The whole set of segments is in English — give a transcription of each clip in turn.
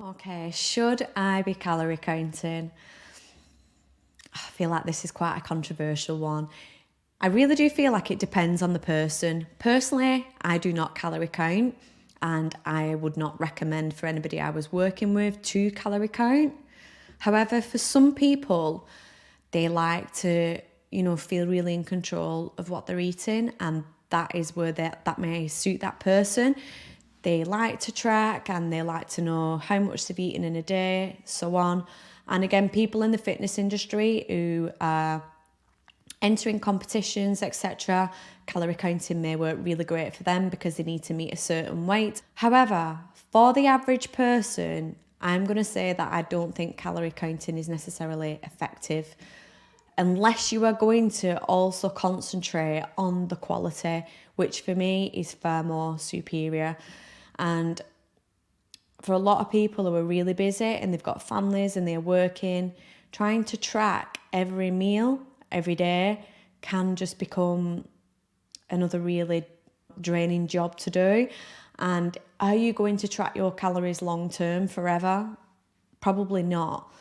Okay, should I be calorie counting? I feel like this is quite a controversial one. I really do feel like it depends on the person. Personally, I do not calorie count, and I would not recommend for anybody I was working with to calorie count. However, for some people, they like to, feel really in control of what they're eating, and that is where that may suit that person. They like to track and they like to know how much they've eaten in a day, so on. And again, people in the fitness industry who are entering competitions, etc., calorie counting may work really great for them because they need to meet a certain weight. However, for the average person, I'm going to say that I don't think calorie counting is necessarily effective unless you are going to also concentrate on the quality, which for me is far more superior. And for a lot of people who are really busy and they've got families and they're working, trying to track every meal every day can just become another really draining job to do. And are you going to track your calories long term forever? Probably not.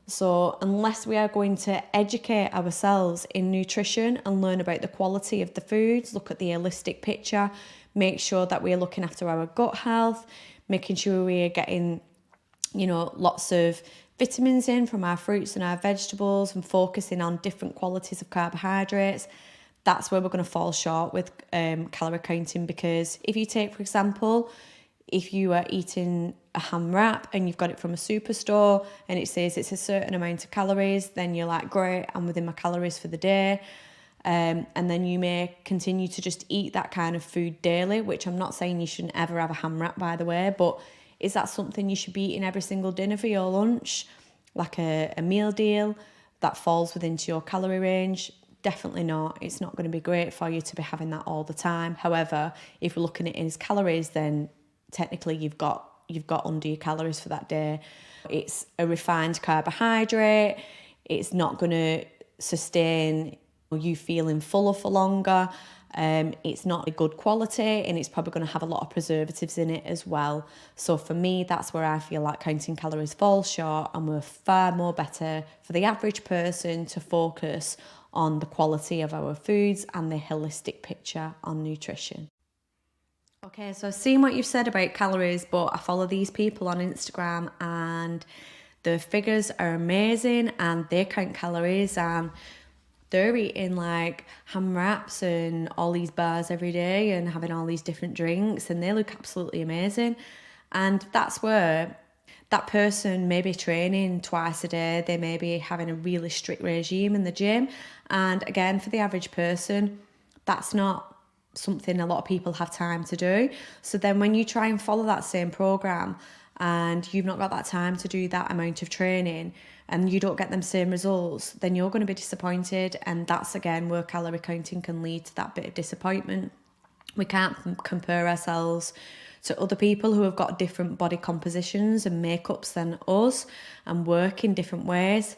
So unless we are going to educate ourselves in nutrition and learn about the quality of the foods, look at the holistic picture, make sure that we're looking after our gut health, making sure we're getting, lots of vitamins in from our fruits and our vegetables and focusing on different qualities of carbohydrates, that's where we're going to fall short with calorie counting. Because if you take, for example, if you are eating a ham wrap and you've got it from a superstore and it says it's a certain amount of calories, then you're like, great, I'm within my calories for the day. And then you may continue to just eat that kind of food daily, which I'm not saying you shouldn't ever have a ham wrap, by the way, but is that something you should be eating every single dinner for your lunch? Like a meal deal that falls within your calorie range? Definitely not. It's not going to be great for you to be having that all the time. However, if we're looking at it as calories, then technically you've got under your calories for that day. It's a refined carbohydrate. It's not going to sustain you feeling fuller for longer. It's not a good quality, and it's probably going to have a lot of preservatives in it as well. So for me, that's where I feel like counting calories falls short, and we're far more better for the average person to focus on the quality of our foods and the holistic picture on nutrition. Okay, so I've seen what you've said about calories, but I follow these people on Instagram and the figures are amazing and they count calories and they're eating like ham wraps and all these bars every day and having all these different drinks and they look absolutely amazing. And that's where that person may be training twice a day, they may be having a really strict regime in the gym. And again, for the average person, that's not something a lot of people have time to do. So then when you try and follow that same program and you've not got that time to do that amount of training and you don't get them same results, then you're going to be disappointed. And that's again where calorie counting can lead to that bit of disappointment. We can't compare ourselves to other people who have got different body compositions and makeups than us and work in different ways.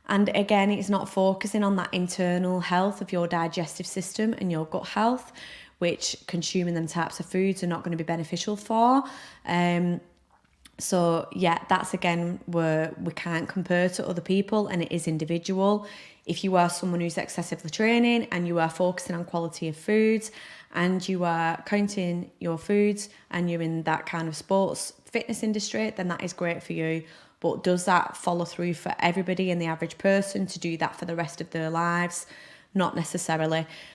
And again, it's not focusing on that internal health of your digestive system and your gut health, which consuming them types of foods are not going to be beneficial for. So yeah, that's again where we can't compare to other people and it is individual. If you are someone who's excessively training and you are focusing on quality of foods and you are counting your foods and you're in that kind of sports fitness industry, then that is great for you. But does that follow through for everybody and the average person to do that for the rest of their lives? Not necessarily.